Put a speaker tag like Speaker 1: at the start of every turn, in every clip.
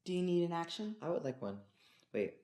Speaker 1: Do you need an action?
Speaker 2: I would like one. Wait.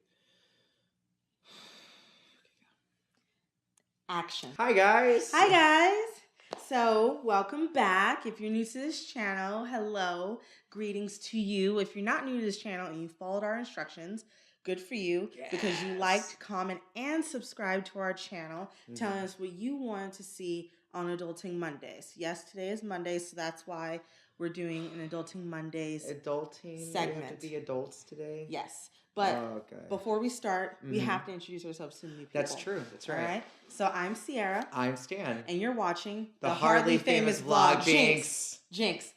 Speaker 1: Action.
Speaker 2: Hi, guys.
Speaker 1: Hi, guys. So, welcome back. If you're new to this channel, hello. Greetings to you. If you're not new to this channel and you followed our instructions, good for you, because you liked, comment, and subscribe to our channel, telling us what you want to see on Adulting Mondays. Yes, today is Monday, so that's why we're doing an Adulting Mondays
Speaker 2: Adulting
Speaker 1: segment.
Speaker 2: We have to be adults today?
Speaker 1: Yes. But before we start, we have to introduce ourselves to new people.
Speaker 2: That's true. That's right.
Speaker 1: All right? So I'm Ceirra.
Speaker 2: I'm Stan.
Speaker 1: And you're watching
Speaker 2: the hardly famous vlog, Jinx.
Speaker 1: Jinx.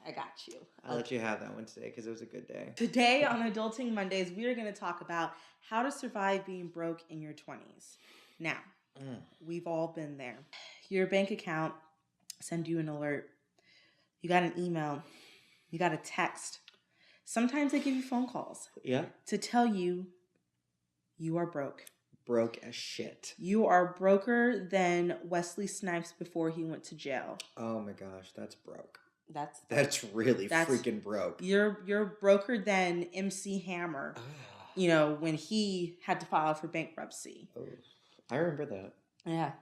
Speaker 1: I got you.
Speaker 2: I'll let you have that one today because it was a good day.
Speaker 1: Today on Adulting Mondays, we are going to talk about how to survive being broke in your 20s. Now, we've all been there. Your bank account sends you an alert. You got an email. You got a text. Sometimes they give you phone calls.
Speaker 2: Yeah.
Speaker 1: To tell you you are broke.
Speaker 2: Broke as shit.
Speaker 1: You are broker than Wesley Snipes before he went to jail.
Speaker 2: Oh my gosh, that's broke.
Speaker 1: That's
Speaker 2: really freaking broke.
Speaker 1: You're broker than MC Hammer. You know, when he had to file for bankruptcy.
Speaker 2: Oh, I remember that.
Speaker 1: Yeah.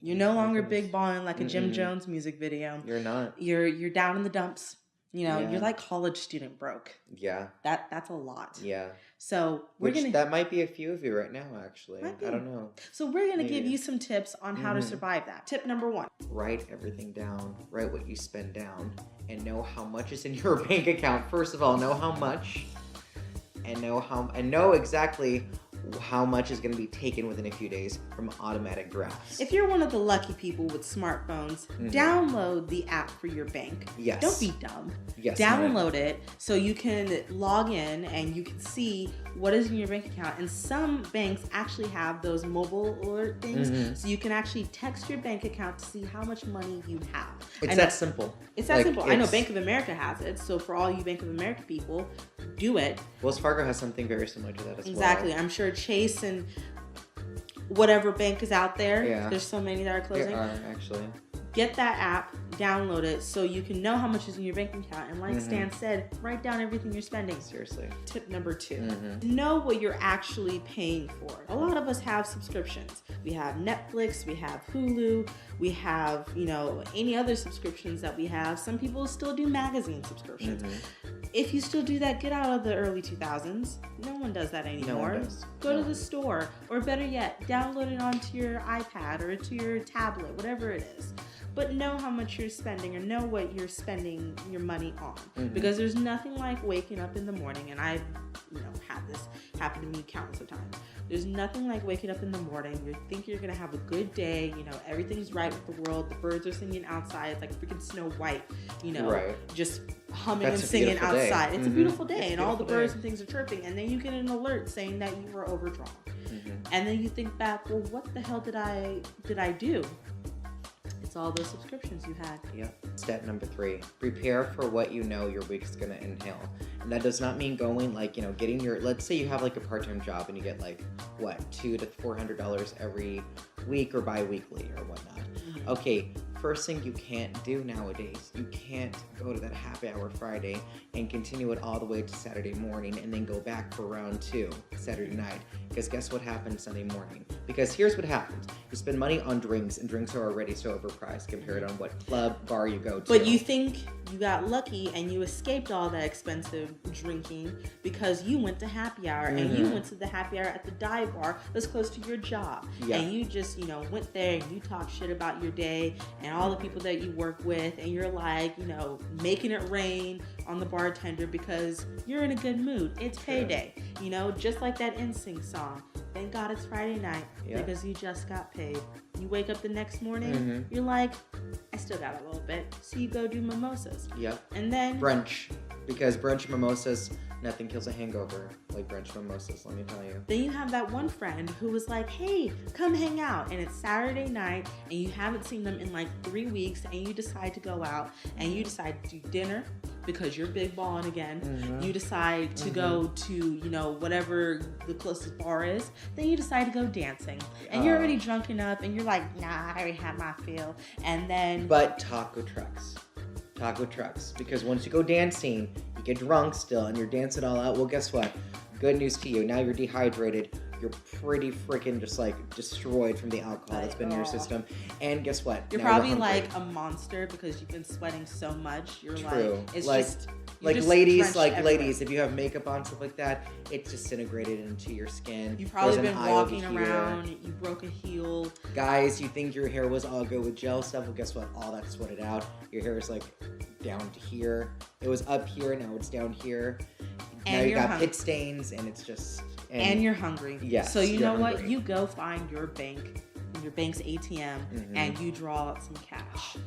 Speaker 1: You're no longer big balling like a Jim Jones music video.
Speaker 2: You're not.
Speaker 1: You're down in the dumps. You know, you're like college student broke.
Speaker 2: Yeah.
Speaker 1: That's a lot.
Speaker 2: Yeah.
Speaker 1: So
Speaker 2: that might be a few of you right now, actually. I don't know.
Speaker 1: So we're gonna give you some tips on how to survive that. Tip number 1.
Speaker 2: Write everything down. Write what you spend down and know how much is in your bank account. First of all, know how much and know exactly how much is going to be taken within a few days from automatic drafts.
Speaker 1: If you're one of the lucky people with smartphones, download the app for your bank.
Speaker 2: Yes.
Speaker 1: Don't be dumb.
Speaker 2: Yes.
Speaker 1: Download it so you can log in and you can see what is in your bank account. And some banks actually have those mobile alert things, so you can actually text your bank account to see how much money you have.
Speaker 2: It's that simple.
Speaker 1: It's that simple. I know Bank of America has it, so for all you Bank of America people, do it.
Speaker 2: Wells Fargo has something very similar to that as well.
Speaker 1: Exactly. I'm sure Chase and whatever bank is out there.
Speaker 2: Yeah.
Speaker 1: There's so many that are closing.
Speaker 2: There are, actually. Get
Speaker 1: that app, download it so you can know how much is in your bank account. And like Stan said, write down everything you're spending.
Speaker 2: Seriously.
Speaker 1: Tip number 2. Know what you're actually paying for. A lot of us have subscriptions. We have Netflix, we have Hulu, we have, any other subscriptions that we have. Some people still do magazine subscriptions. If you still do that, get out of the early 2000s. No one does that anymore.
Speaker 2: No one does.
Speaker 1: Go to the store, or better yet, download it onto your iPad or to your tablet, whatever it is. But know how much you're spending or know what you're spending your money on. Because there's nothing like waking up in the morning, and I've had this happen to me countless of times. There's nothing like waking up in the morning, you think you're going to have a good day, everything's right with the world, the birds are singing outside, it's like freaking Snow White, just humming and singing outside. It's a beautiful day, and all the birds and things are chirping, and then you get an alert saying that you were overdrawn. And then you think back, well, what the hell did I do? It's all those subscriptions you had.
Speaker 2: Yep. Step number 3, prepare for what you know your week's going to entail. And that does not mean going getting let's say you have like a part-time job and you get like, what, $200 to $400 every week or bi-weekly or whatnot. Okay, first thing you can't do nowadays, you can't go to that happy hour Friday and continue it all the way to Saturday morning and then go back for round 2 Saturday night. Because guess what happens Sunday morning? Because here's what happens. You spend money on drinks, and drinks are already so overpriced compared on what club, bar you go to.
Speaker 1: But you think you got lucky and you escaped all that expensive drinking because you went to happy hour and you went to the happy hour at the dive bar that's close to your job. Yeah. And you just, went there and you talk shit about your day and all the people that you work with, and you're like, making it rain on the bartender because you're in a good mood. It's payday. Just like that NSYNC song. Thank God it's Friday night because you just got paid. You wake up the next morning, you're like, I still got a little bit. So you go do mimosas.
Speaker 2: Yep.
Speaker 1: And then
Speaker 2: brunch. Because brunch mimosas, nothing kills a hangover like brunch mimosas, let me tell you.
Speaker 1: Then you have that one friend who was like, hey, come hang out. And it's Saturday night and you haven't seen them in like 3 weeks, and you decide to go out and you decide to do dinner because you're big balling again. You decide to go to, whatever the closest bar is. Then you decide to go dancing. And you're already drunk enough and you're like, nah, I already had my fill. And then...
Speaker 2: But taco trucks. Because once you go dancing, you get drunk still, and you're dancing all out. Well, guess what? Good news to you. Now you're dehydrated. You're pretty freaking just like destroyed from the alcohol that's been in your system. And guess what?
Speaker 1: You're
Speaker 2: now
Speaker 1: probably
Speaker 2: you're
Speaker 1: like a monster because you've been sweating so much. You're
Speaker 2: True.
Speaker 1: like, it's
Speaker 2: like,
Speaker 1: just...
Speaker 2: Like
Speaker 1: just
Speaker 2: ladies,
Speaker 1: everywhere.
Speaker 2: if you have makeup on, stuff like that, it's disintegrated into your skin.
Speaker 1: You've probably
Speaker 2: There's
Speaker 1: been
Speaker 2: an eye
Speaker 1: walking
Speaker 2: over here.
Speaker 1: around, you broke a heel.
Speaker 2: Guys, you think your hair was all good with gel stuff, well guess what? All that's sweated out. Your hair is like down to here. It was up here, now it's down here.
Speaker 1: And
Speaker 2: now you got
Speaker 1: hungry.
Speaker 2: pit stains, and it's just...
Speaker 1: And you're hungry.
Speaker 2: Yes,
Speaker 1: so you know
Speaker 2: you're
Speaker 1: what?
Speaker 2: hungry.
Speaker 1: You go find your bank's ATM, and you draw out some cash.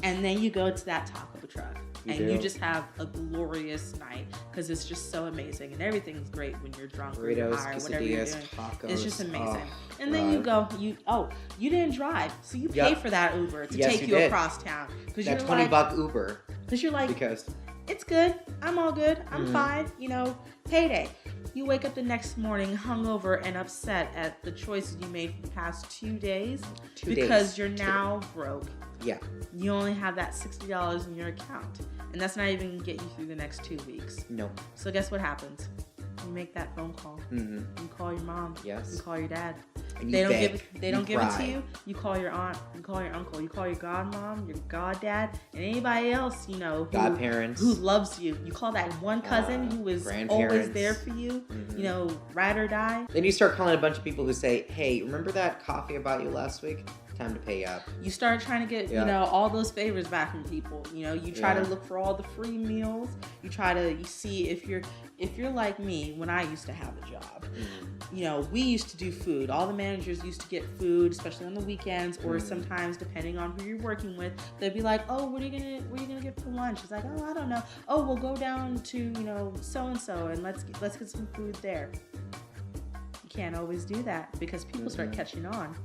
Speaker 1: And then you go to that taco truck. You just have a glorious night because it's just so amazing. And everything's great when you're drunk or you're high or whatever you're doing.
Speaker 2: Tacos.
Speaker 1: It's just amazing.
Speaker 2: Oh,
Speaker 1: and then you didn't drive. So you pay for that Uber to take you across town.
Speaker 2: That $20 Uber.
Speaker 1: Because you're like,
Speaker 2: because
Speaker 1: it's good. I'm all good. I'm fine. Payday. You wake up the next morning hungover and upset at the choices you made for the past 2 days because you're now broke.
Speaker 2: Yeah.
Speaker 1: You only have that $60 in your account. And that's not even going to get you through the next 2 weeks.
Speaker 2: No.
Speaker 1: So guess what happens? You make that phone call. You call your mom.
Speaker 2: Yes.
Speaker 1: You call your dad.
Speaker 2: And
Speaker 1: They
Speaker 2: you
Speaker 1: don't give it to you. You call your aunt. You call your uncle. You call your godmom, your goddad, and anybody else
Speaker 2: godparents
Speaker 1: who loves you. You call that one cousin who is always there for you. Ride or die.
Speaker 2: Then you start calling a bunch of people who say, "Hey, remember that coffee I bought you last week? Time to pay up."
Speaker 1: You start trying to get all those favors back from people. You try to look for all the free meals. You see if you're like me when I used to have a job. We used to do food. All the managers used to get food, especially on the weekends, or sometimes depending on who you're working with, they'd be like, "Oh, what are you gonna get for lunch?" It's like, "Oh, I don't know. Oh, we'll go down to so and so and let's get some food there." You can't always do that because people start catching on.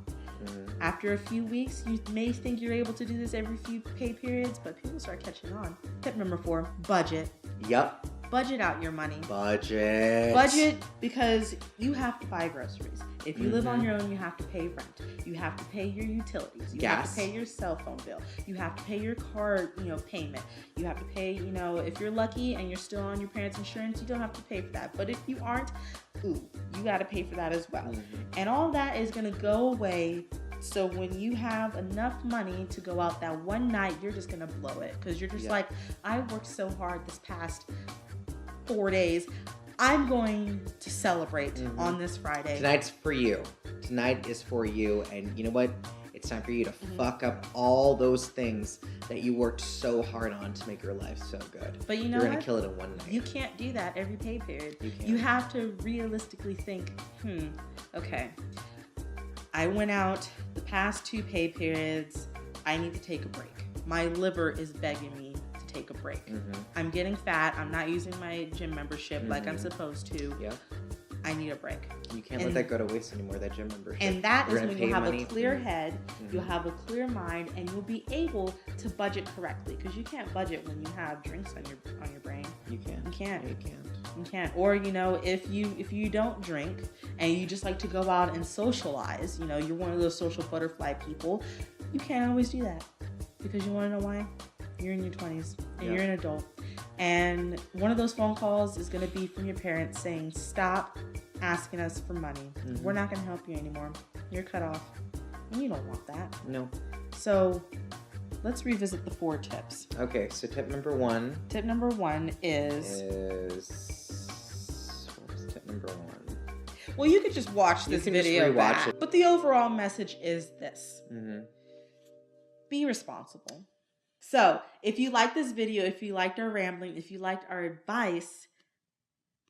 Speaker 1: After a few weeks, you may think you're able to do this every few pay periods, but people start catching on. Tip number 4, budget.
Speaker 2: Yep.
Speaker 1: Budget out your money.
Speaker 2: Budget
Speaker 1: because you have to buy groceries. If you live on your own, you have to pay rent. You have to pay your utilities. You have to pay your cell phone bill. You have to pay your car, payment. You have to pay, if you're lucky and you're still on your parents' insurance, you don't have to pay for that. But if you aren't, you got to pay for that as well. And all that is going to go away. So when you have enough money to go out that one night, you're just going to blow it. Because you're just like, I worked so hard this past 4 days. I'm going to celebrate on this Friday.
Speaker 2: Tonight's for you. Tonight is for you. And you know what? It's time for you to fuck up all those things that you worked so hard on to make your life so good.
Speaker 1: But you're
Speaker 2: going to kill it in one night.
Speaker 1: You can't do that every pay period.
Speaker 2: You can't.
Speaker 1: You have to realistically think, okay, I went out the past 2 pay periods. I need to take a break. My liver is begging me to take a break. I'm getting fat. I'm not using my gym membership like I'm supposed to.
Speaker 2: Yeah.
Speaker 1: I need a break.
Speaker 2: You can't let that go to waste anymore, that gym membership.
Speaker 1: And that is when you'll have a clear head, you'll have a clear mind, and you'll be able to budget correctly. Because you can't budget when you have drinks on your brain.
Speaker 2: You can't.
Speaker 1: You can't.
Speaker 2: You can't.
Speaker 1: You can't. Or, if you don't drink and you just like to go out and socialize, you're one of those social butterfly people, you can't always do that. Because you want to know why? You're in your 20s and you're an adult. And one of those phone calls is going to be from your parents saying, "Stop asking us for money. We're not going to help you anymore. You're cut off." And you don't want that.
Speaker 2: No.
Speaker 1: So let's revisit the 4 tips.
Speaker 2: Okay, so tip number 1.
Speaker 1: Tip number 1 is...
Speaker 2: What was tip number 1?
Speaker 1: Well, you could just watch this video back. But the overall message is this. Be responsible. So, if you like this video, if you liked our rambling, if you liked our advice,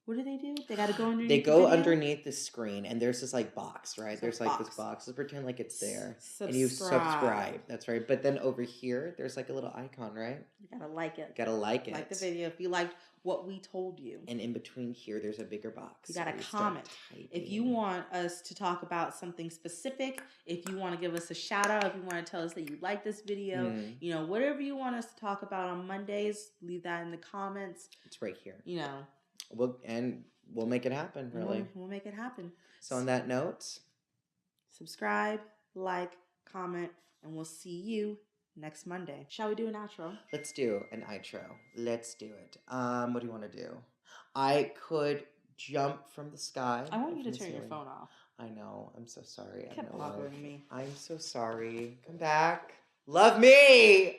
Speaker 1: what do? They got to go underneath
Speaker 2: They go
Speaker 1: the video?
Speaker 2: underneath the screen, and there's this box, right? There's this box. Let's pretend like it's there. And you subscribe. That's right. But then over here, there's a little icon, right?
Speaker 1: You got to like it.
Speaker 2: You got to like it.
Speaker 1: Like the video if you liked what we told you.
Speaker 2: And in between here, there's a bigger box.
Speaker 1: You got to comment. If you want us to talk about something specific, if you want to give us a shout out, if you want to tell us that you like this video, whatever you want us to talk about on Mondays, leave that in the comments.
Speaker 2: It's right here.
Speaker 1: We'll
Speaker 2: make it happen, really.
Speaker 1: We'll make it happen.
Speaker 2: So on that note,
Speaker 1: subscribe, like, comment, and we'll see you next Monday. Shall we do an outro?
Speaker 2: Let's do an outro. Let's do it. What do you want to do? I could jump from the sky.
Speaker 1: I want you to
Speaker 2: from the
Speaker 1: turn your
Speaker 2: ceiling.
Speaker 1: phone off.
Speaker 2: I know. I'm so sorry.
Speaker 1: It kept bothering me.
Speaker 2: I'm so sorry. Come back. Love me!